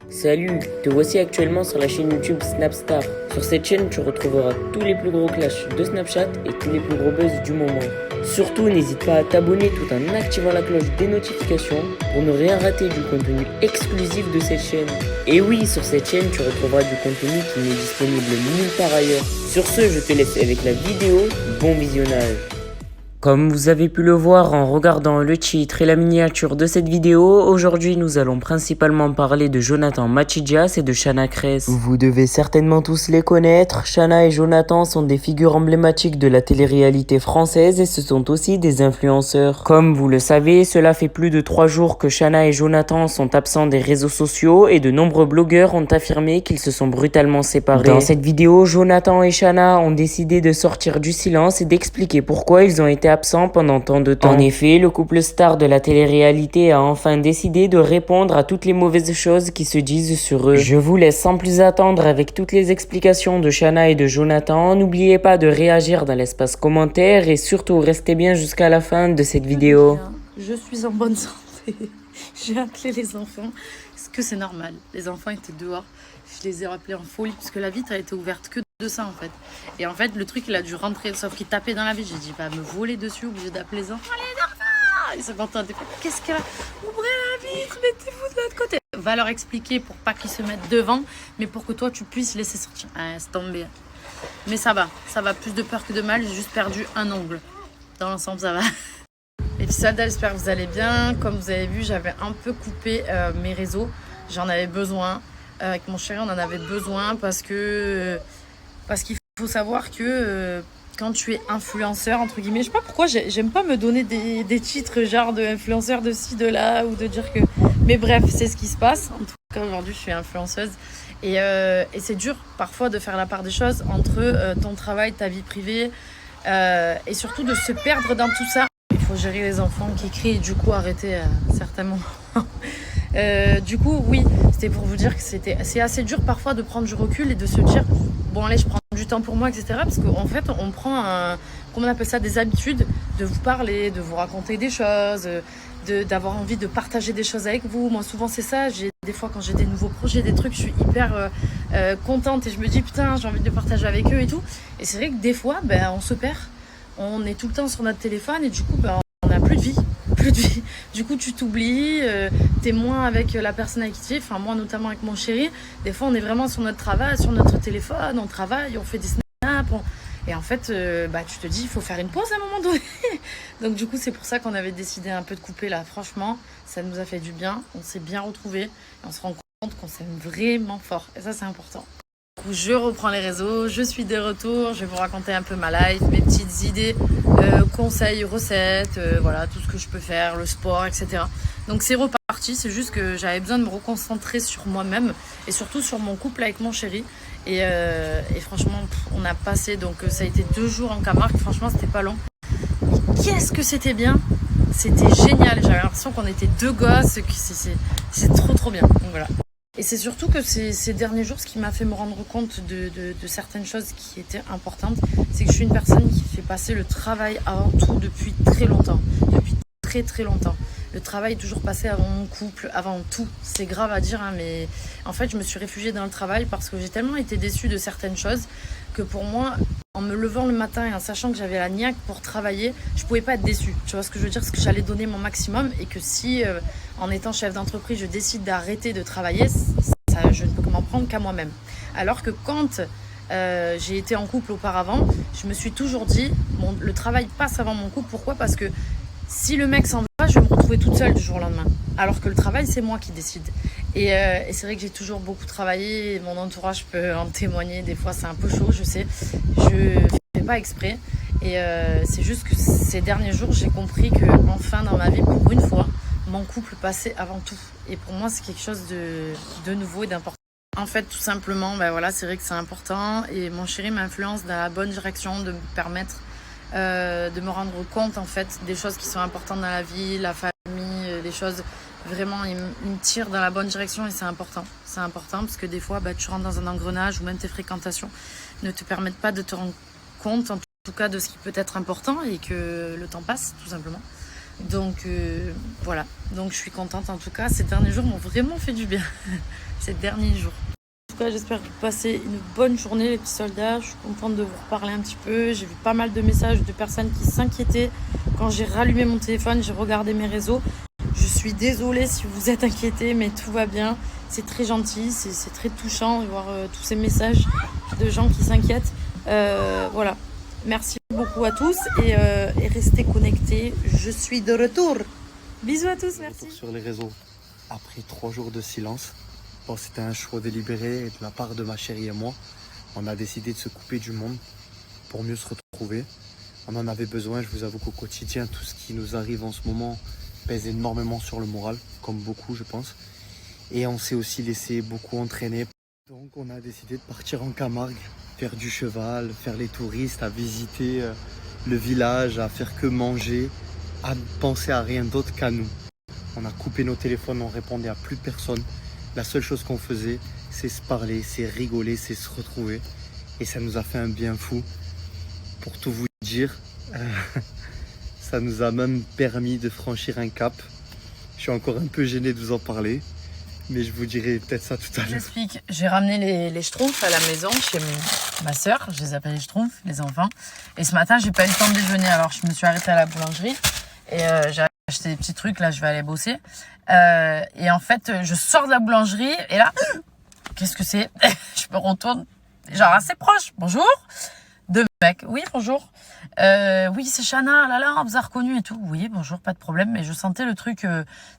Salut, te voici actuellement sur la chaîne YouTube Snapstar. Sur cette chaîne, tu retrouveras tous les plus gros clashs de Snapchat et tous les plus gros buzz du moment. Surtout, n'hésite pas à t'abonner tout en activant la cloche des notifications pour ne rien rater du contenu exclusif de cette chaîne. Et oui, sur cette chaîne, tu retrouveras du contenu qui n'est disponible nulle part ailleurs. Sur ce, je te laisse avec la vidéo. Bon visionnage. Comme vous avez pu le voir en regardant le titre et la miniature de cette vidéo, aujourd'hui nous allons principalement parler de Jonathan Machidjas et de Shanna Kress. Vous devez certainement tous les connaître, Shanna et Jonathan sont des figures emblématiques de la télé-réalité française et ce sont aussi des influenceurs. Comme vous le savez, cela fait plus de 3 jours que Shanna et Jonathan sont absents des réseaux sociaux et de nombreux blogueurs ont affirmé qu'ils se sont brutalement séparés. Dans cette vidéo, Jonathan et Shanna ont décidé de sortir du silence et d'expliquer pourquoi ils ont été absent pendant tant de temps. En effet, le couple star de la télé-réalité a enfin décidé de répondre à toutes les mauvaises choses qui se disent sur eux. Je vous laisse sans plus attendre avec toutes les explications de Shanna et de Jonathan. N'oubliez pas de réagir dans l'espace commentaire et surtout restez bien jusqu'à la fin de cette vidéo. Je suis en bonne santé. J'ai appelé les enfants. Est-ce que c'est normal? Les enfants étaient dehors. Je les ai rappelés en folie parce que la vitre a été ouverte que de ça en fait. Et en fait, le truc il a dû rentrer, sauf qu'il tapait dans la vitre. J'ai dit, va me voler dessus, obligé d'appeler les enfants. Les enfants! Ils se m'entendaient pas. Qu'est-ce qu'il y a? Ouvrez la vitre, mettez-vous de l'autre côté. Va leur expliquer pour pas qu'ils se mettent devant, mais pour que toi tu puisses laisser sortir. C'est tombé. Mais ça va plus de peur que de mal. J'ai juste perdu un ongle. Dans l'ensemble, ça va. Et puis soldats, j'espère que vous allez bien. Comme vous avez vu, j'avais un peu coupé mes réseaux. J'en avais besoin. Avec mon chéri, on en avait besoin parce qu'il faut savoir que quand tu es influenceur, entre guillemets, je sais pas pourquoi, j'aime pas me donner des titres genre de influenceur de ci, de là, ou de dire que... Mais bref, c'est ce qui se passe. En tout cas, aujourd'hui, je suis influenceuse. Et c'est dur parfois de faire la part des choses entre ton travail, ta vie privée, et surtout de se perdre dans tout ça. Il faut gérer les enfants qui crient et du coup arrêter à certains moments. Du coup, oui, c'était pour vous dire que c'est assez dur parfois de prendre du recul et de se dire bon allez, je prends du temps pour moi, etc. Parce qu'en fait, on prend comment on appelle ça, des habitudes de vous parler, de vous raconter des choses, d'avoir envie de partager des choses avec vous. Moi, souvent, c'est ça. Des fois, quand j'ai des nouveaux projets, des trucs, je suis hyper contente et je me dis putain, j'ai envie de partager avec eux et tout. Et c'est vrai que des fois, on se perd. On est tout le temps sur notre téléphone et du coup, on n'a plus de vie. Du coup, tu t'oublies, t'es moins avec la personne avec qui tu es. Enfin, moi, notamment avec mon chéri. Des fois, on est vraiment sur notre travail, sur notre téléphone. On travaille, on fait des snaps. Et en fait, tu te dis, il faut faire une pause à un moment donné. Donc, du coup, c'est pour ça qu'on avait décidé un peu de couper là. Franchement, ça nous a fait du bien. On s'est bien retrouvés. Et on se rend compte qu'on s'aime vraiment fort. Et ça, c'est important. Je reprends les réseaux, je suis de retour, je vais vous raconter un peu ma life, mes petites idées, conseils, recettes, voilà, tout ce que je peux faire, le sport, etc. Donc c'est reparti, c'est juste que j'avais besoin de me reconcentrer sur moi-même et surtout sur mon couple avec mon chéri. Et franchement, on a passé, donc ça a été 2 jours en Camargue, franchement c'était pas long. Et qu'est-ce que c'était bien! C'était génial, j'avais l'impression qu'on était 2 gosses, que c'est trop bien, donc voilà. Et c'est surtout que ces derniers jours, ce qui m'a fait me rendre compte de certaines choses qui étaient importantes, c'est que je suis une personne qui fait passer le travail avant tout depuis très longtemps. Depuis très longtemps. Le travail est toujours passé avant mon couple, avant tout. C'est grave à dire, hein, mais en fait, je me suis réfugiée dans le travail parce que j'ai tellement été déçue de certaines choses que pour moi, en me levant le matin et en sachant que j'avais la niaque pour travailler, je pouvais pas être déçue. Tu vois ce que je veux dire? Parce que j'allais donner mon maximum et que si, en étant chef d'entreprise, je décide d'arrêter de travailler, ça, je ne peux m'en prendre qu'à moi-même. Alors que quand j'ai été en couple auparavant, je me suis toujours dit, le travail passe avant mon couple. Pourquoi? Parce que si le mec s'en va, je vais me retrouver toute seule du jour au lendemain. Alors que le travail, c'est moi qui décide. Et c'est vrai que j'ai toujours beaucoup travaillé. Et mon entourage peut en témoigner. Des fois, c'est un peu chaud, je sais. Je fais pas exprès. Et c'est juste que ces derniers jours, j'ai compris que enfin dans ma vie, pour une fois, mon couple passait avant tout. Et pour moi, c'est quelque chose de nouveau et d'important. En fait, tout simplement, voilà, c'est vrai que c'est important. Et mon chéri m'influence dans la bonne direction, de me permettre de me rendre compte en fait des choses qui sont importantes dans la vie, la famille, les choses vraiment il me tire dans la bonne direction et c'est important parce que des fois tu rentres dans un engrenage ou même tes fréquentations ne te permettent pas de te rendre compte en tout cas de ce qui peut être important et que le temps passe tout simplement. Donc voilà, donc je suis contente en tout cas. Ces derniers jours m'ont vraiment fait du bien. Ces derniers jours. En tout cas, j'espère que vous passez une bonne journée les petits soldats. Je suis contente de vous reparler un petit peu. J'ai vu pas mal de messages de personnes qui s'inquiétaient. Quand j'ai rallumé mon téléphone, j'ai regardé mes réseaux. Je suis désolée si vous êtes inquiétés, mais tout va bien. C'est très gentil, c'est très touchant de voir tous ces messages de gens qui s'inquiètent. Voilà. Merci beaucoup à tous et restez connectés. Je suis de retour. Bisous à tous, merci. Sur les réseaux, après 3 jours de silence, bon, c'était un choix délibéré de la part de ma chérie et moi. On a décidé de se couper du monde pour mieux se retrouver. On en avait besoin, je vous avoue qu'au quotidien, tout ce qui nous arrive en ce moment pèse énormément sur le moral, comme beaucoup je pense. Et on s'est aussi laissé beaucoup entraîner. Donc on a décidé de partir en Camargue, faire du cheval, faire les touristes, à visiter le village, à faire que manger, à ne penser à rien d'autre qu'à nous. On a coupé nos téléphones, on répondait à plus personne. La seule chose qu'on faisait, c'est se parler, c'est rigoler, c'est se retrouver. Et ça nous a fait un bien fou. Pour tout vous dire, ça nous a même permis de franchir un cap. Je suis encore un peu gêné de vous en parler. Mais je vous dirai peut-être ça tout à l'heure. J'explique. J'ai ramené les schtroumpfs à la maison chez ma soeur. Je les appelle les schtroumpfs, les enfants. Et ce matin, j'ai pas eu le temps de déjeuner. Alors, je me suis arrêtée à la boulangerie. Et j'ai acheté des petits trucs. Là, je vais aller bosser. Et en fait, je sors de la boulangerie. Et là, qu'est-ce que c'est? Je me retourne. Genre assez proche. Bonjour. Deux mecs. Oui, bonjour. Oui, c'est Chana. Là, on vous a reconnu et tout. Oui, bonjour, pas de problème. Mais je sentais le truc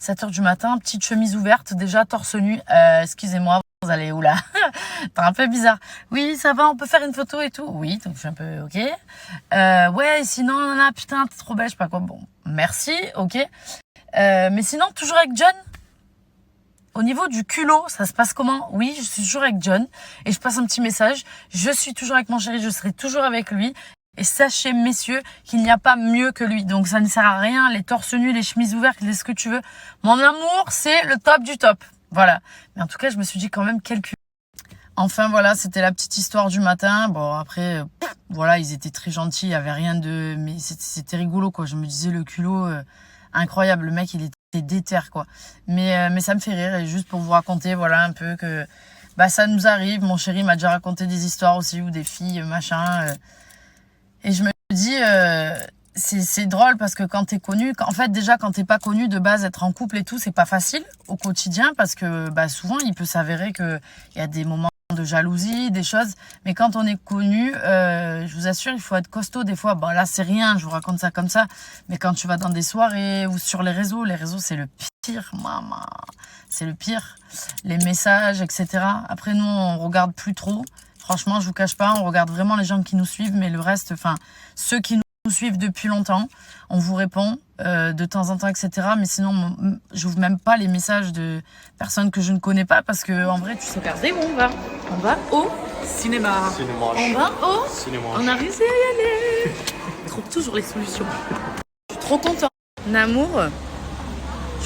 7h du matin, petite chemise ouverte, déjà torse nu. Excusez-moi, vous allez où là? T'es un peu bizarre. Oui, ça va, on peut faire une photo et tout. Oui, donc je suis un peu ok. Ouais, sinon, là, putain, t'es trop belle, je sais pas quoi. Bon, merci, ok. Mais sinon, toujours avec John? Au niveau du culot, ça se passe comment? Oui, je suis toujours avec John et je passe un petit message. Je suis toujours avec mon chéri, je serai toujours avec lui. Et sachez, messieurs, qu'il n'y a pas mieux que lui. Donc ça ne sert à rien, les torse nus, les chemises ouvertes, ce que tu veux. Mon amour, c'est le top du top. Voilà. Mais en tout cas, je me suis dit quand même quel culot. Enfin voilà, c'était la petite histoire du matin. Bon après, voilà, ils étaient très gentils, il y avait rien de... Mais c'était rigolo quoi, je me disais le culot... incroyable, le mec il était déter quoi. Mais ça me fait rire et juste pour vous raconter voilà un peu que bah ça nous arrive. Mon chéri m'a déjà raconté des histoires aussi ou des filles machin et je me dis c'est drôle parce que quand t'es connu, en fait déjà quand t'es pas connu de base, être en couple et tout c'est pas facile au quotidien parce que bah souvent il peut s'avérer que il y a des moments de jalousie, des choses, mais quand on est connu, je vous assure, il faut être costaud des fois. Bon là c'est rien, je vous raconte ça comme ça, mais quand tu vas dans des soirées ou sur les réseaux c'est le pire, maman, c'est le pire, les messages, etc. Après nous on regarde plus trop, franchement je vous cache pas, on regarde vraiment les gens qui nous suivent, mais le reste, enfin ceux qui nous suivent depuis longtemps, on vous répond de temps en temps, etc. Mais sinon, j'ouvre même pas les messages de personnes que je ne connais pas parce que en vrai, tu sais, regardez où on va. On va au cinéma. On va au cinéma. On a réussi à y aller. On trouve toujours les solutions. Je suis trop contente. Namour,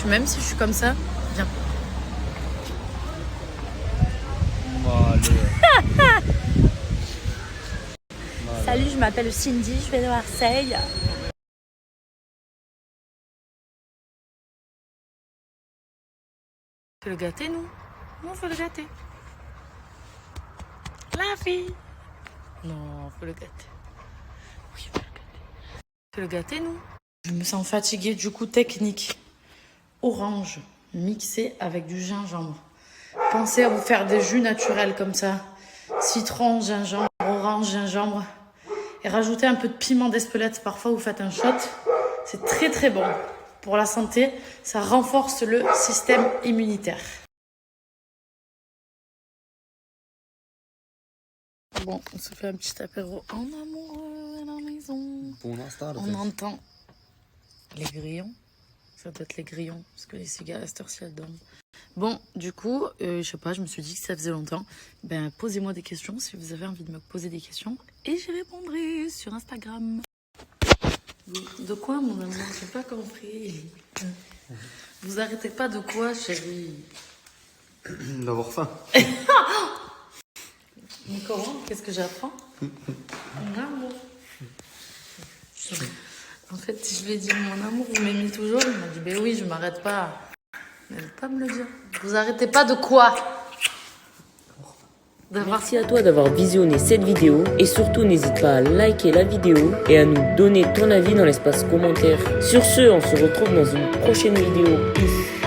même si je suis comme ça, viens. Salut, je m'appelle Cindy, je vais de Marseille. On fait le gâter, nous. On fait le gâter. La fille. Non, on fait le gâter. Oui, on fait le gâter. On fait le gâter, nous. Je me sens fatiguée, du coup, technique. Orange mixé avec du gingembre. Pensez à vous faire des jus naturels comme ça. Citron, gingembre, orange, gingembre. Et rajoutez un peu de piment d'Espelette. Parfois, vous faites un shot. C'est très, très bon. Pour la santé, ça renforce le système immunitaire. Bon, on se fait un petit apéro en amoureux à la maison. On entend les grillons. Ça doit être les grillons, parce que les cigales à cette heure-ci, elles dorment. Bon, du coup, je sais pas, je me suis dit que ça faisait longtemps. Ben, posez-moi des questions si vous avez envie de me poser des questions. Et j'y répondrai sur Instagram. De quoi, mon amour? J'ai pas compris. Vous arrêtez pas de quoi, chérie? D'avoir faim. Mais comment? Qu'est-ce que j'apprends? Mon amour. En fait, fait, je lui ai dit mon amour, vous m'aimez toujours? Il m'a dit ben oui, je m'arrête pas. Mais elle veut pas me le dire. Vous arrêtez pas de quoi? Merci à toi d'avoir visionné cette vidéo et surtout n'hésite pas à liker la vidéo et à nous donner ton avis dans l'espace commentaire. Sur ce, on se retrouve dans une prochaine vidéo. Peace.